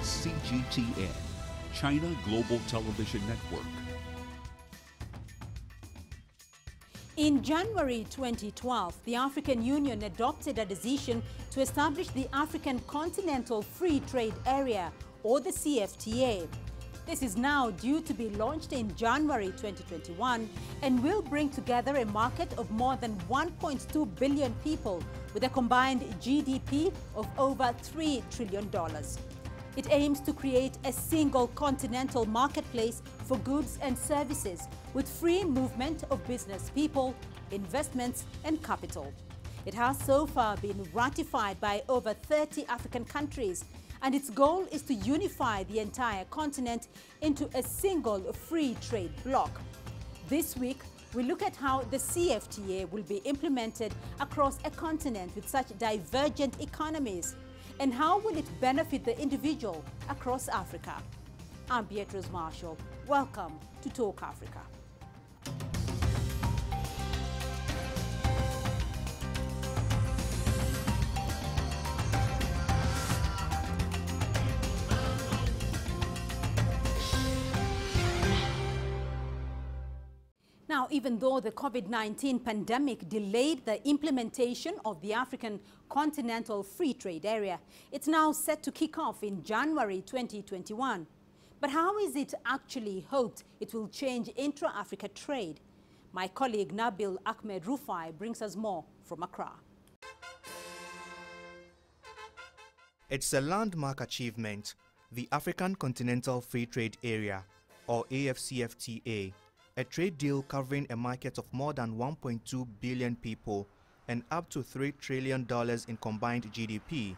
is CGTN, China Global Television Network. In January 2012, the African Union adopted a decision to establish the African Continental Free Trade Area, or the CFTA. This is now due to be launched in January 2021 and will bring together a market of more than 1.2 billion people with a combined GDP of over $3 trillion. It aims to create a single continental marketplace for goods and services with free movement of business people, investments and capital. It has so far been ratified by over 30 African countries, and its goal is to unify the entire continent into a single free trade bloc. This week, we look at how the CFTA will be implemented across a continent with such divergent economies, and how will it benefit the individual across Africa. I'm Beatrice Marshall. Welcome to Talk Africa. Now, even though the COVID-19 pandemic delayed the implementation of the African Continental Free Trade Area, it's now set to kick off in January 2021. But how is it actually hoped it will change intra-Africa trade? My colleague Nabil Ahmed Rufai brings us more from Accra. It's a landmark achievement, the African Continental Free Trade Area, or ACFTA. A trade deal covering a market of more than 1.2 billion people and up to $3 trillion in combined GDP.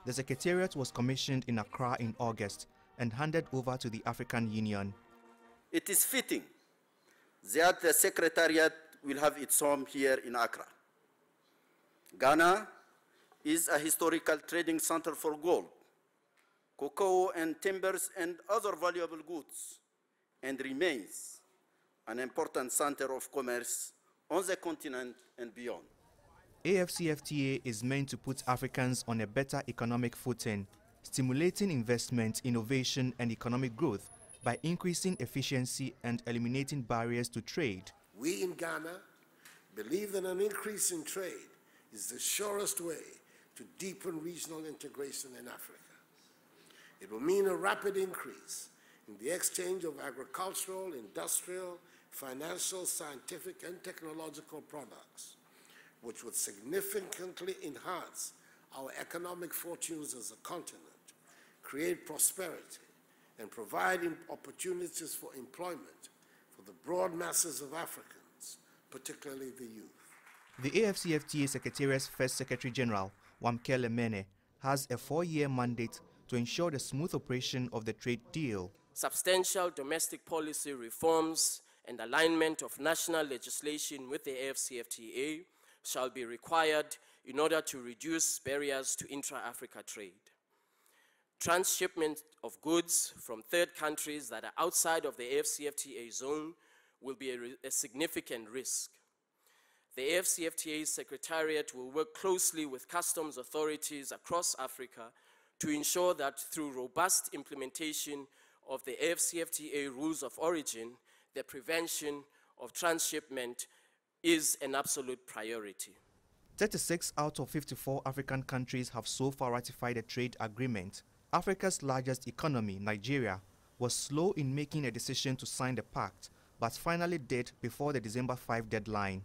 The Secretariat was commissioned in Accra in August and handed over to the African Union. It is fitting that the Secretariat will have its home here in Accra. Ghana is a historical trading center for gold, cocoa and timbers and other valuable goods, and remains an important center of commerce on the continent and beyond. ACFTA is meant to put Africans on a better economic footing, stimulating investment, innovation and economic growth by increasing efficiency and eliminating barriers to trade. We in Ghana believe that an increase in trade is the surest way to deepen regional integration in Africa. It will mean a rapid increase in the exchange of agricultural, industrial, financial, scientific, and technological products, which would significantly enhance our economic fortunes as a continent, create prosperity, and provide opportunities for employment for the broad masses of Africans, particularly the youth. The ACFTA Secretariat's first Secretary General, Wamkele Mene, has a 4-year mandate to ensure the smooth operation of the trade deal. Substantial domestic policy reforms and alignment of national legislation with the ACFTA shall be required in order to reduce barriers to intra-Africa trade. Transshipment of goods from third countries that are outside of the ACFTA zone will be a significant risk. The ACFTA Secretariat will work closely with customs authorities across Africa to ensure that through robust implementation of the ACFTA rules of origin, the prevention of transshipment is an absolute priority. 36 out of 54 African countries have so far ratified the trade agreement. Africa's largest economy, Nigeria, was slow in making a decision to sign the pact, but finally did before the December 5 deadline.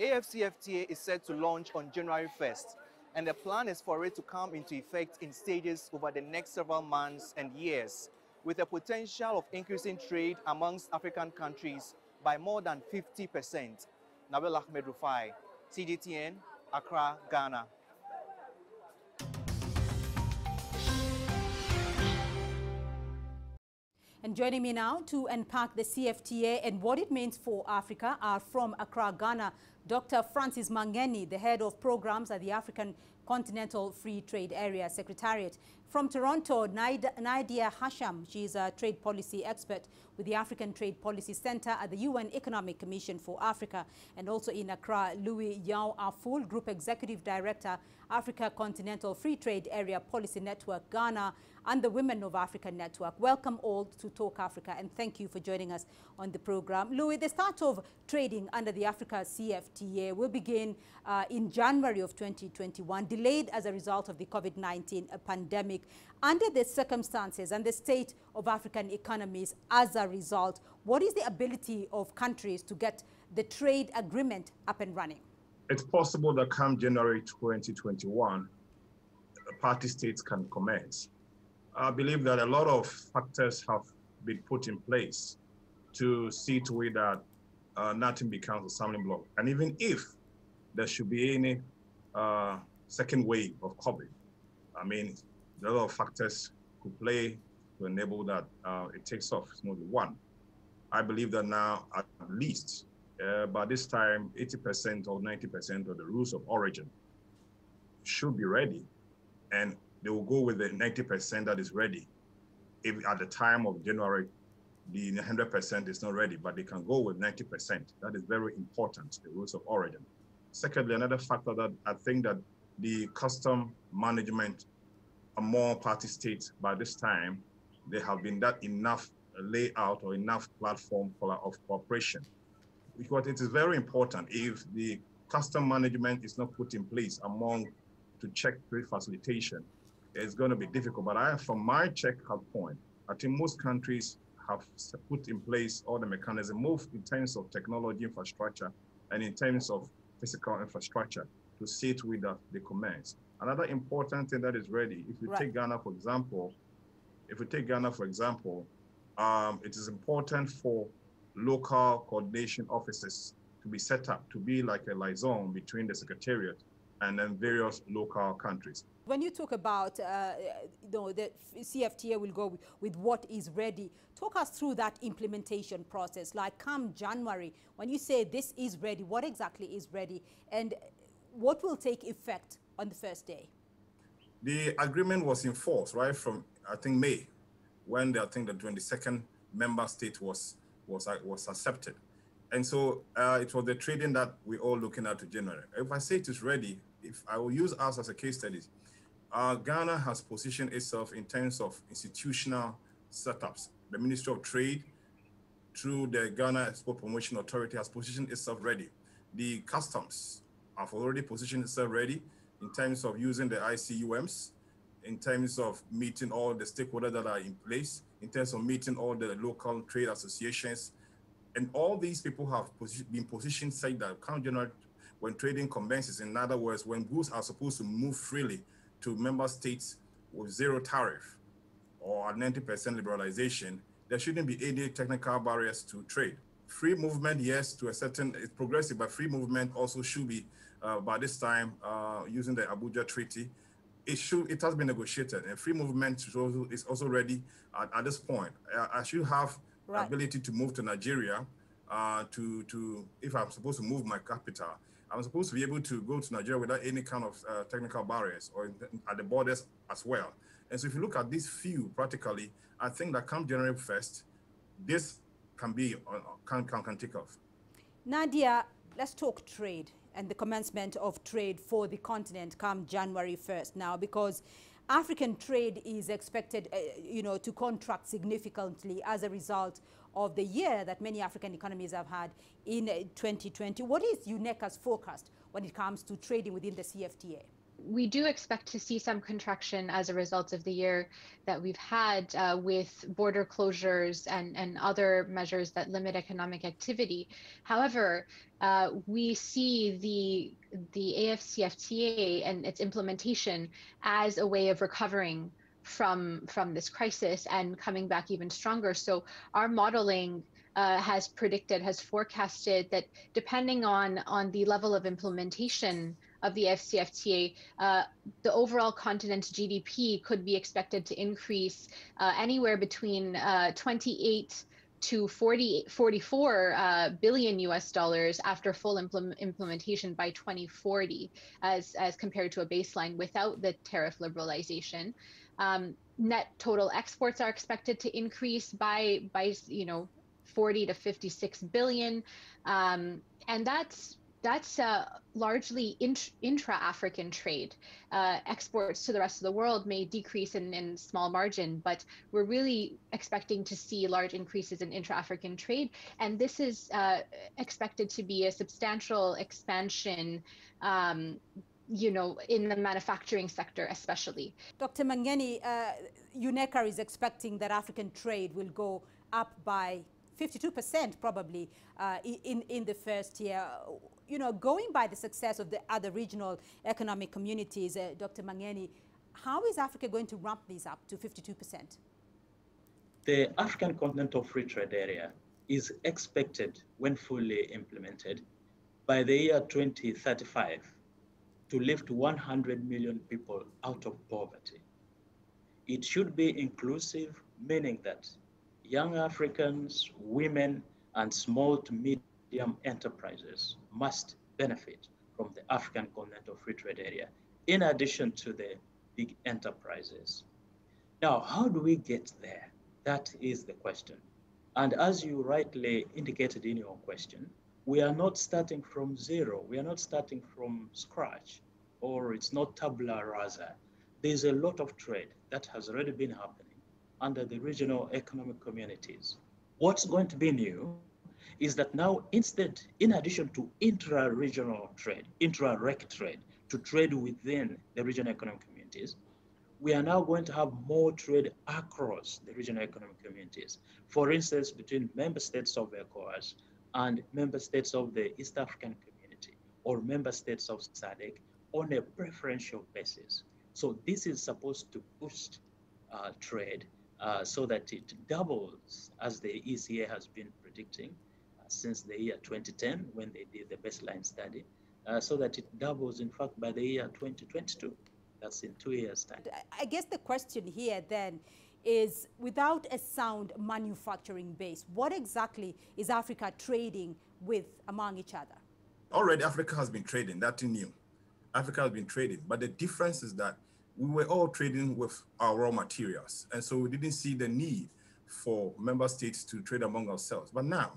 ACFTA is set to launch on January 1st, and the plan is for it to come into effect in stages over the next several months and years, with a potential of increasing trade amongst African countries by more than 50%. Nabil Ahmed Rufai, CGTN, Accra, Ghana. And joining me now to unpack the CFTA and what it means for Africa are from Accra, Ghana, Dr. Francis Mangeni, the head of programs at the African Continental Free Trade Area Secretariat. From Toronto, Nadia Hasham, she's a trade policy expert with the African Trade Policy Center at the UN Economic Commission for Africa. And also in Accra, Louis Yao Aful, Group Executive Director, Africa Continental Free Trade Area Policy Network, Ghana, and the Women of Africa Network. Welcome all to Talk Africa, and thank you for joining us on the program. Louis, the start of trading under the Africa CFTA will begin in January of 2021, delayed as a result of the COVID-19 pandemic. Under the circumstances and the state of African economies as a result, what is the ability of countries to get the trade agreement up and running? It's possible that come January 2021, the party states can commence. I believe that a lot of factors have been put in place to see to it that nothing becomes a stumbling block. And even if there should be any second wave of COVID, I mean, a lot of factors could play to enable that it takes off smoothly. One, I believe that now at least by this time, 80% or 90% of the rules of origin should be ready, and they will go with the 90% that is ready. If at the time of January, the 100% is not ready, but they can go with 90%. That is very important, the rules of origin. Secondly, another factor that I think that the custom management among party states by this time, there have been that enough layout or enough platform of cooperation. Because it is very important if the custom management is not put in place among to check trade facilitation, it's going to be difficult. But from my check-out point, I think most countries have put in place all the mechanisms, both in terms of technology infrastructure and in terms of physical infrastructure to see to it that they commence. Another important thing that is ready, if you take Ghana, for example, it is important for local coordination offices to be set up to be like a liaison between the Secretariat and then various local countries. When you talk about the CFTA will go with what is ready, talk us through that implementation process. Like come January, when you say this is ready, what exactly is ready and what will take effect on the first day? The agreement was in force right from, I think, May, when I think the 22nd member state was accepted. And so it was the trading that we're all looking at to January. If I say it is ready, if I will use us as a case study, Ghana has positioned itself in terms of institutional setups. The Ministry of Trade, through the Ghana Export Promotion Authority, has positioned itself ready. The customs have already positioned itself ready in terms of using the ICUMs, in terms of meeting all the stakeholders that are in place, in terms of meeting all the local trade associations. And all these people have been positioned such that come January, when trading commences, in other words, when goods are supposed to move freely to member states with zero tariff or 90% liberalization, there shouldn't be any technical barriers to trade. Free movement, yes, to a certain, it's progressive, but free movement also should be, by this time, using the Abuja Treaty, it has been negotiated, and free movement is also ready at this point. I should have ability to move to Nigeria, if I'm supposed to move my capital, I'm supposed to be able to go to Nigeria without any kind of technical barriers or at the borders as well. And so if you look at these few practically, I think that come January 1st, this can take off. Nadia, let's talk trade and the commencement of trade for the continent come January 1st now, because African trade is expected, to contract significantly as a result of the year that many African economies have had in 2020. What is Euneka's forecast when it comes to trading within the CFTA? We do expect to see some contraction as a result of the year that we've had with border closures and other measures that limit economic activity. However, we see the ACFTA and its implementation as a way of recovering from this crisis and coming back even stronger. So our modeling has forecasted that depending on the level of implementation of the ACFTA, the overall continent's GDP could be expected to increase anywhere between 28 to 44 billion US dollars after full implementation by 2040, as compared to a baseline without the tariff liberalization. Net total exports are expected to increase by 40 to 56 billion, and that's largely intra-African trade. Exports to the rest of the world may decrease in small margin, but we're really expecting to see large increases in intra-African trade. And this is expected to be a substantial expansion in the manufacturing sector especially. Dr. Mangeni, Euneka is expecting that African trade will go up by 52% probably in the first year. Going by the success of the other regional economic communities, Dr. Mangeni, how is Africa going to ramp these up to 52%? The African Continental Free Trade Area is expected, when fully implemented, by the year 2035, to lift 100 million people out of poverty. It should be inclusive, meaning that young Africans, women, and small to medium enterprises must benefit from the African Continental Free Trade Area, in addition to the big enterprises. Now, how do we get there? That is the question. And as you rightly indicated in your question, we are not starting from zero. We are not starting from scratch, or it's not tabula rasa. There's a lot of trade that has already been happening under the regional economic communities. What's going to be new is that now, instead, in addition to intra-regional trade, intra-rec trade, to trade within the regional economic communities, we are now going to have more trade across the regional economic communities. For instance, between member states of ECOWAS and member states of the East African community, or member states of SADC, on a preferential basis. So this is supposed to boost trade so that it doubles, as the ECA has been predicting since the year 2010, when they did the baseline study, so that it doubles, in fact, by the year 2022. That's in 2 years' time. I guess the question here then is, without a sound manufacturing base, what exactly is Africa trading with among each other? Already Africa has been trading, that's new. Africa has been trading, but the difference is that we were all trading with our raw materials. And so we didn't see the need for member states to trade among ourselves. But now,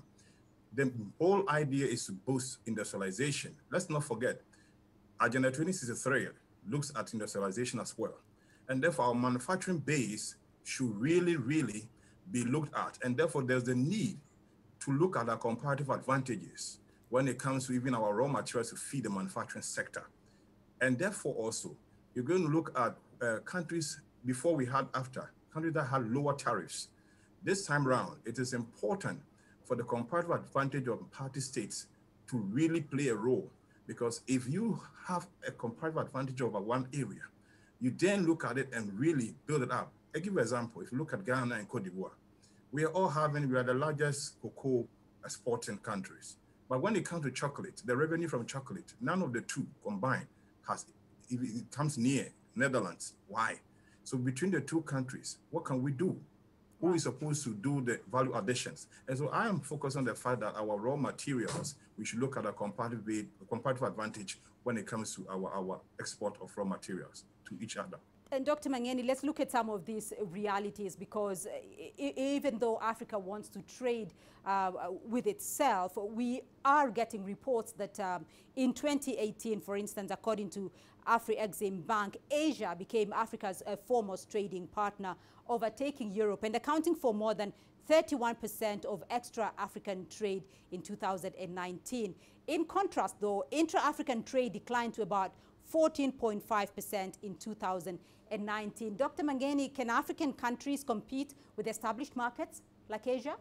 the whole idea is to boost industrialization. Let's not forget, Agenda 2063 looks at industrialization as well. And therefore, our manufacturing base should really, really be looked at. And therefore, there's the need to look at our comparative advantages when it comes to even our raw materials to feed the manufacturing sector. And therefore, also, you're going to look at countries before we had ACFTA, countries that had lower tariffs. This time around, it is important for the comparative advantage of party states to really play a role. Because if you have a comparative advantage over one area, you then look at it and really build it up. I give you an example. If you look at Ghana and Cote d'Ivoire, we are the largest cocoa exporting countries. But when it comes to chocolate, the revenue from chocolate, none of the two combined it comes near Netherlands. Why? So between the two countries, what can we do? Who is supposed to do the value additions? And so I am focused on the fact that our raw materials, we should look at a comparative advantage when it comes to our export of raw materials to each other. And Dr. Mangeni, let's look at some of these realities, because even though Africa wants to trade with itself, we are getting reports that in 2018, for instance, according to Afri-Exim Bank, Asia became Africa's foremost trading partner, overtaking Europe and accounting for more than 31% of extra-African trade in 2019. In contrast, though, intra-African trade declined to about 14.5% in 2019. Dr. Mangeni, can African countries compete with established markets like Asia?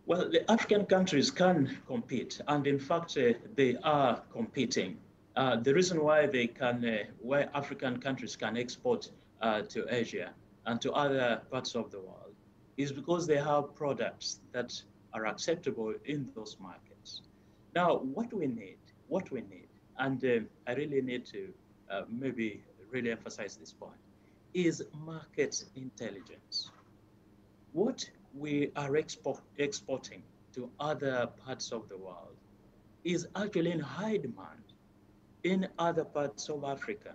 Well, the African countries can compete, and in fact, they are competing. The reason why they can, why African countries can export to Asia and to other parts of the world is because they have products that are acceptable in those markets. Now, what we need, and I really need to maybe really emphasize this point, is market intelligence. What we are exporting to other parts of the world is actually in high demand in other parts of Africa.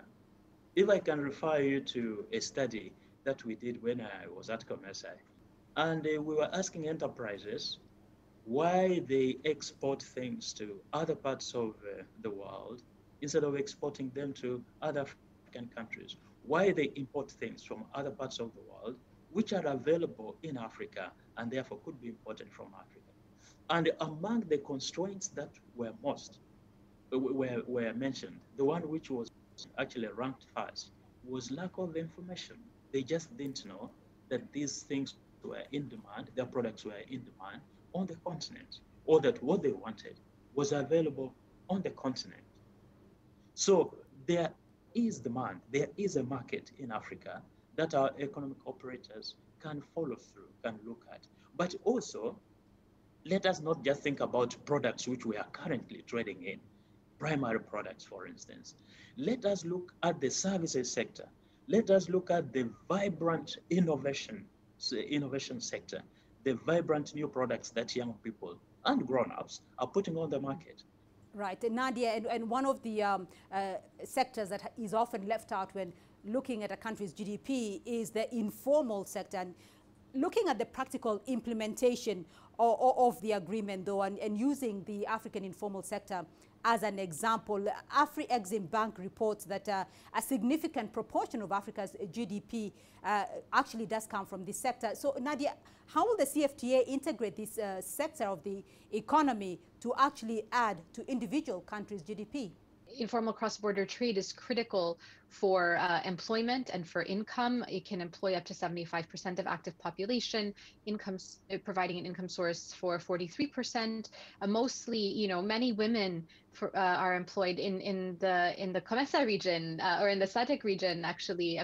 If I can refer you to a study that we did when I was at Commerce, and we were asking enterprises why they export things to other parts of the world instead of exporting them to other African countries, why they import things from other parts of the world which are available in Africa and therefore could be imported from Africa. And among the constraints that were mentioned, the one which was actually ranked first was lack of information. They just didn't know that these things were in demand, their products were in demand on the continent, or that what they wanted was available on the continent. So there is demand, there is a market in Africa that our economic operators can follow through, can look at. But also, let us not just think about products which we are currently trading in, primary products, for instance. Let us look at the services sector. Let us look at the vibrant innovation sector, the vibrant new products that young people and grown-ups are putting on the market. Right, and Nadia, and one of the sectors that is often left out when looking at a country's GDP is the informal sector. And looking at the practical implementation of the agreement, though, and using the African informal sector as an example, Afri-Exim Bank reports that a significant proportion of Africa's GDP actually does come from this sector. So, Nadia, how will the CFTA integrate this sector of the economy to actually add to individual countries' GDP? Informal cross-border trade is critical for employment and for income. It can employ up to 75% of active population, providing an income source for 43%. Mostly, many women are employed in the Comesa region or in the SADC region. Actually,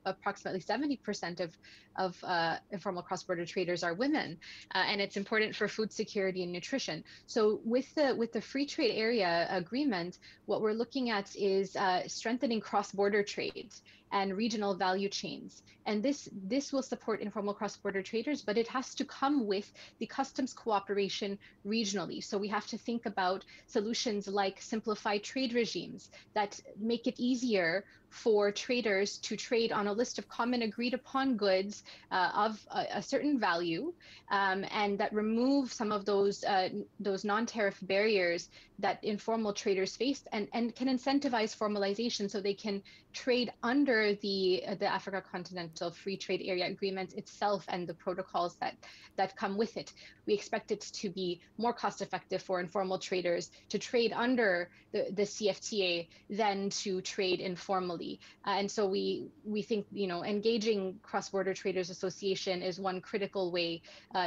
approximately 70% of informal cross-border traders are women, and it's important for food security and nutrition. So with the free trade area agreement, what we're looking at is strengthening cross-border trade and regional value chains. And this will support informal cross-border traders, but it has to come with the customs cooperation regionally. So we have to think about solutions like simplified trade regimes that make it easier for traders to trade on a list of common agreed upon goods of a certain value, and that remove some of those non-tariff barriers that informal traders face, and can incentivize formalization so they can trade under the Africa Continental Free Trade Area Agreement itself and the protocols that come with it. We expect it to be more cost effective for informal traders to trade under the CFTA than to trade informally. And so we think, engaging Cross-Border Traders Association is one critical way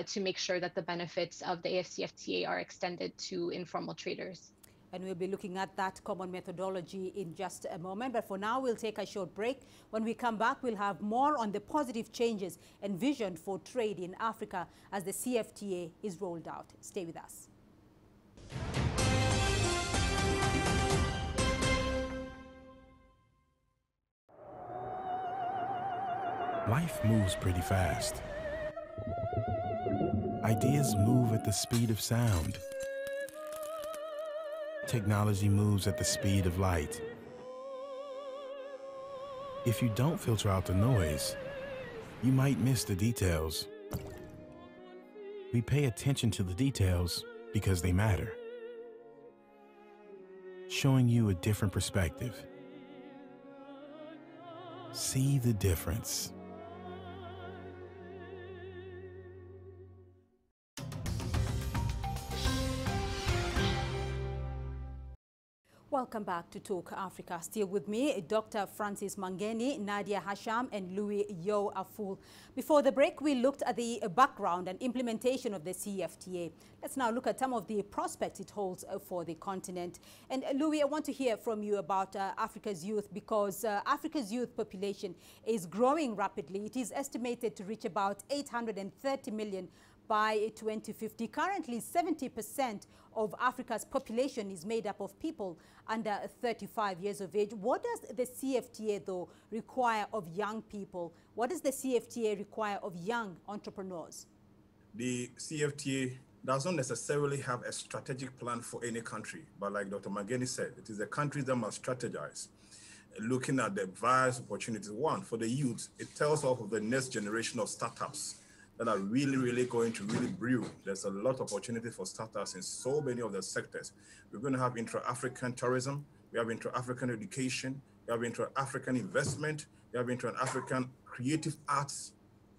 to make sure that the benefits of the ACFTA are extended to informal traders. And we'll be looking at that common methodology in just a moment. But for now, we'll take a short break. When we come back, we'll have more on the positive changes envisioned for trade in Africa as the CFTA is rolled out. Stay with us. Life moves pretty fast. Ideas move at the speed of sound. Technology moves at the speed of light. If you don't filter out the noise, you might miss the details. We pay attention to the details because they matter, showing you a different perspective. See the difference. Welcome back to Talk Africa. Still with me, Dr. Francis Mangeni, Nadia Hasham, and Louis Yo Aful. Before the break, we looked at the background and implementation of the CFTA. Let's now look at some of the prospects it holds for the continent. And Louis, I want to hear from you about Africa's youth, because Africa's youth population is growing rapidly. It is estimated to reach about 830 million by 2050. Currently, 70% of Africa's population is made up of people under 35 years of age. What does the CFTA, though, require of young people? What does the CFTA require of young entrepreneurs? the CFTA does not necessarily have a strategic plan for any country, but like Dr. Mageni said, it is the countries that must strategize, looking at the various opportunities. One, for the youth, it tells of the next generation of startups that are really going to really brew. There's a lot of opportunity for startups in so many of the sectors. We're going to have intra-African tourism, we have intra-African education, we have intra-African investment, we have intra-African creative arts,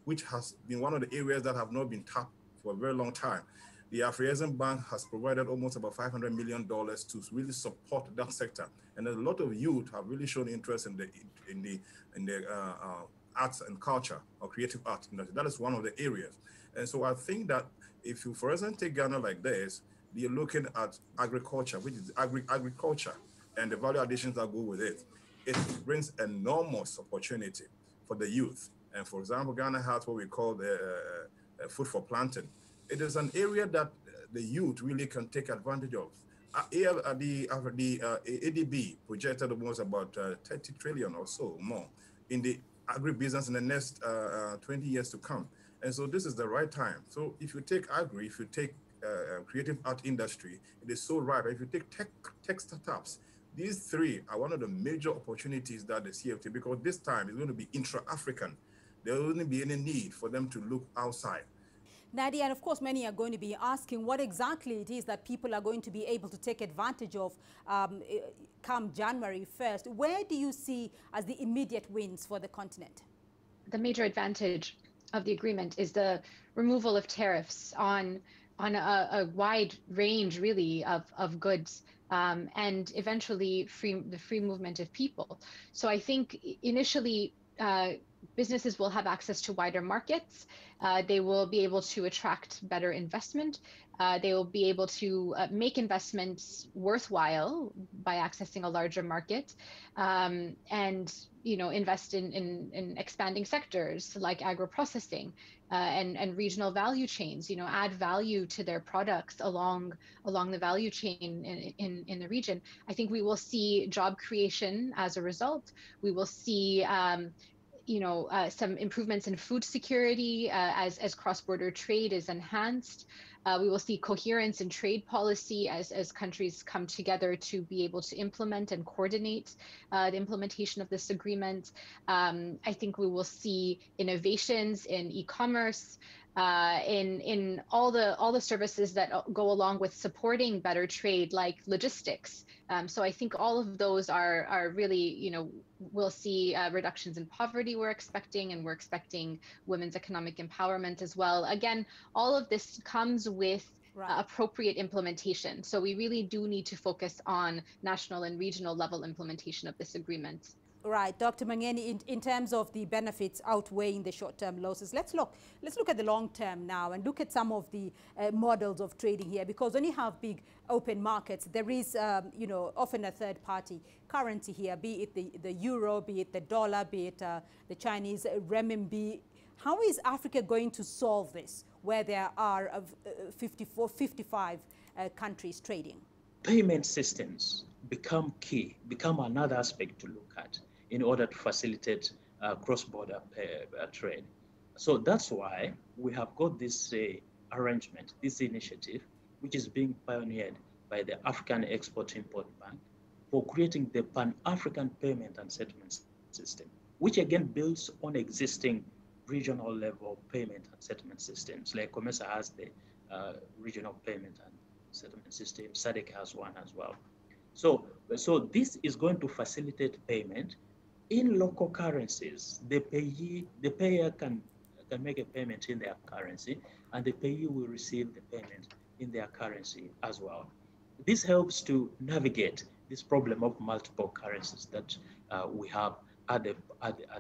which has been one of the areas that have not been tapped for a very long time. The Afro-Asian Bank has provided almost about $500 million to really support that sector. And a lot of youth have really shown interest in the arts and culture or creative art industry. That is one of the areas. And so I think that if you, for instance, take Ghana like this, you're looking at agriculture, which is agriculture and the value additions that go with it. It brings enormous opportunity for the youth. And for example, Ghana has what we call the food for planting. It is an area that the youth really can take advantage of. The ADB projected almost about 30 trillion or so more in the agribusiness in the next 20 years to come. And so this is the right time. So if you take agri, if you take creative art industry, it is so ripe. If you take tech startups, these three are one of the major opportunities that the CFTA, because this time is going to be intra-African. There won't be any need for them to look outside. Nadia, and of course, many are going to be asking what exactly it is that people are going to be able to take advantage of come January 1st. Where do you see as the immediate wins for the continent? The major advantage of the agreement is the removal of tariffs on a wide range, really, of goods, and eventually the free movement of people. So I think initially, businesses will have access to wider markets. They will be able to attract better investment. They will be able to make investments worthwhile by accessing a larger market, and invest in expanding sectors like agro-processing and regional value chains. Add value to their products along the value chain in the region. I think we will see job creation as a result. We will see some improvements in food security as cross-border trade is enhanced. We will see coherence in trade policy as countries come together to be able to implement and coordinate the implementation of this agreement. I think we will see innovations in e-commerce, in all the services that go along with supporting better trade, like logistics. So I think all of those are really, we'll see reductions in poverty we're expecting, and we're expecting women's economic empowerment as well. Again, all of this comes with appropriate implementation. So we really do need to focus on national and regional level implementation of this agreement. Right, Dr. Mangeni, in terms of the benefits outweighing the short-term losses, let's look at the long-term now and look at some of the models of trading here, because when you have big open markets, there is, often a third-party currency here, be it the euro, be it the dollar, be it the Chinese renminbi. How is Africa going to solve this, where there are 55 countries trading? Payment systems become key, become another aspect to look at in order to facilitate cross-border trade. So that's why we have got this arrangement, this initiative, which is being pioneered by the African Export-Import Bank for creating the Pan-African Payment and Settlement System, which again builds on existing regional level payment and settlement systems. Like COMESA has the regional payment and settlement system, SADC has one as well. So this is going to facilitate payment in local currencies. The payer can make a payment in their currency, and the payee will receive the payment in their currency as well. This helps to navigate this problem of multiple currencies that we have at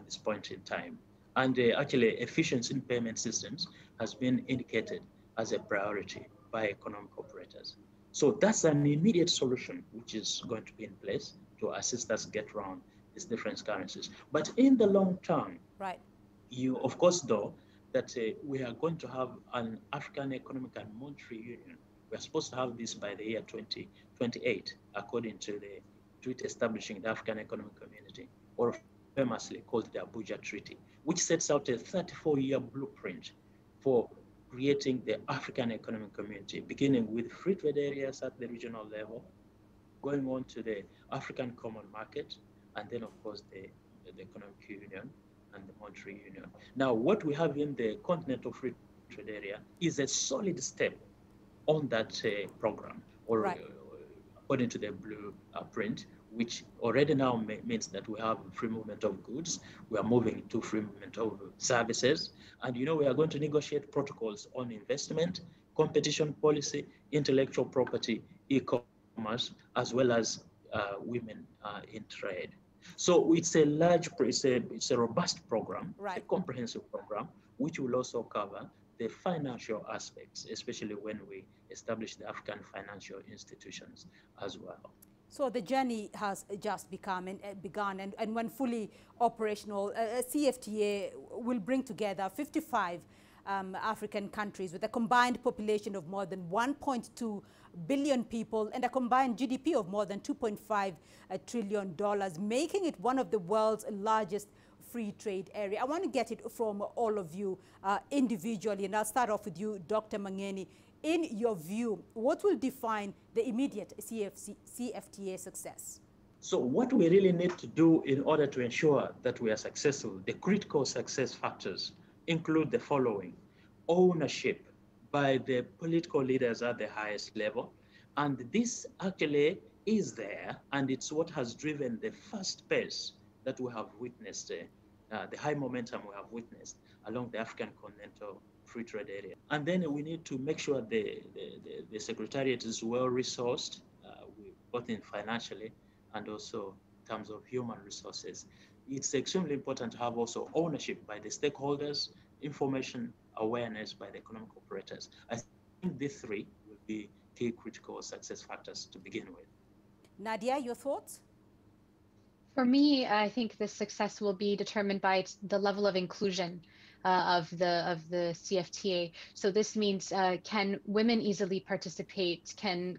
this point in time. And actually, efficiency in payment systems has been indicated as a priority by economic operators. So that's an immediate solution which is going to be in place to assist us get around these different currencies. But in the long term, right, you of course know that we are going to have an African Economic and Monetary Union. We are supposed to have this by the year 2028, according to the treaty establishing the African Economic Community, or famously called the Abuja Treaty, which sets out a 34-year blueprint for creating the African Economic Community, beginning with free trade areas at the regional level, going on to the African Common Market, and then, of course, the Economic Union and the Monetary Union. Now, what we have in the Continental Free Trade Area is a solid step on that program, or according to the blueprint, which already now means that we have free movement of goods. We are moving to free movement of services. And, you know, we are going to negotiate protocols on investment, competition policy, intellectual property, e-commerce, as well as women in trade. So it's a large, it's a robust program, a comprehensive program, which will also cover the financial aspects, especially when we establish the African financial institutions as well. So the journey has just begun, and when fully operational, CFTA will bring together 55 African countries with a combined population of more than 1.2 billion people and a combined GDP of more than $2.5 trillion, making it one of the world's largest free trade area. I want to get it from all of you individually, and I'll start off with you, Dr. Mangeni. In your view, what will define the immediate CFTA success? So what we really need to do in order to ensure that we are successful, the critical success factors include the following: ownership by the political leaders at the highest level. And this actually is there, and it's what has driven the fast pace that we have witnessed, the high momentum we have witnessed along the African Continental Free Trade Area. And then we need to make sure the Secretariat is well resourced, both in financially and also in terms of human resources. It's extremely important to have also ownership by the stakeholders, information awareness by the economic operators. I think these three will be key critical success factors to begin with. Nadia, your thoughts? For me, I think the success will be determined by the level of inclusion of the CFTA. So this means can women easily participate? Can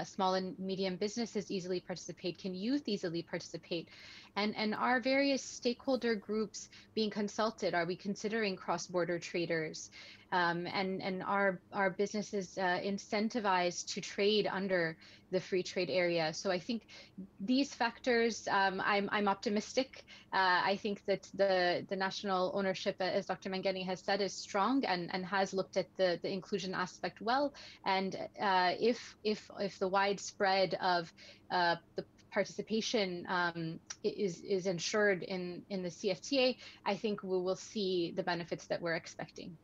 small and medium businesses easily participate? Can youth easily participate? And are various stakeholder groups being consulted? Are we considering cross-border traders? And are businesses incentivized to trade under the free trade area? So I think these factors, I'm optimistic. I think that the national ownership, as Dr. Mangeni has said, is strong and has looked at the inclusion aspect well. And if the widespread of the participation is ensured in the CFTA, I think we will see the benefits that we're expecting.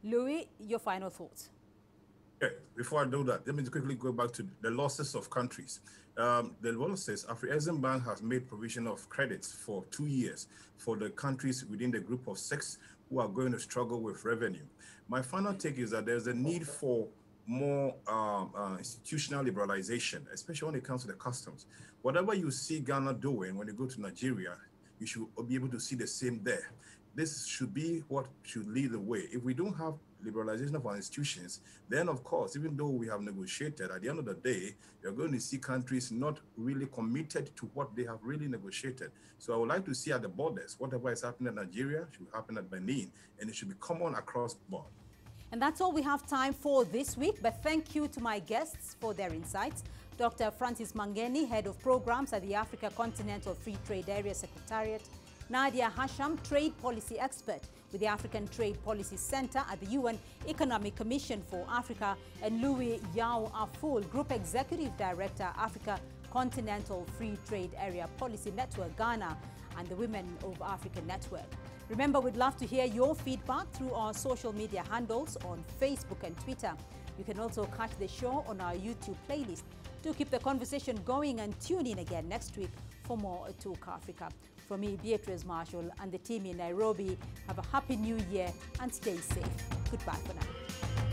Louis, your final thoughts. Okay, before I do that, let me quickly go back to the losses of countries. The losses, Afrexim Bank has made provision of credits for 2 years for the countries within the group of 6 who are going to struggle with revenue. My final take is that there's a need for more institutional liberalization, especially when it comes to the customs. Whatever you see Ghana doing when you go to Nigeria, you should be able to see the same there. This should be what should lead the way. If we don't have liberalization of our institutions, then of course, even though we have negotiated, at the end of the day, you're going to see countries not really committed to what they have really negotiated. So I would like to see at the borders, whatever is happening in Nigeria should happen at Benin, and it should be common across the board. And that's all we have time for this week, but thank you to my guests for their insights. Dr. Francis Mangeni, Head of Programs at the Africa Continental Free Trade Area Secretariat; Nadia Hasham, Trade Policy Expert with the African Trade Policy Center at the UN Economic Commission for Africa; and Louis Yao Aful, Group Executive Director, Africa Continental Free Trade Area Policy Network, Ghana, and the Women of Africa Network. Remember, we'd love to hear your feedback through our social media handles on Facebook and Twitter. You can also catch the show on our YouTube playlist. Do keep the conversation going and tune in again next week for more Talk Africa. From me, Beatrice Marshall, and the team in Nairobi, have a happy new year and stay safe. Goodbye for now.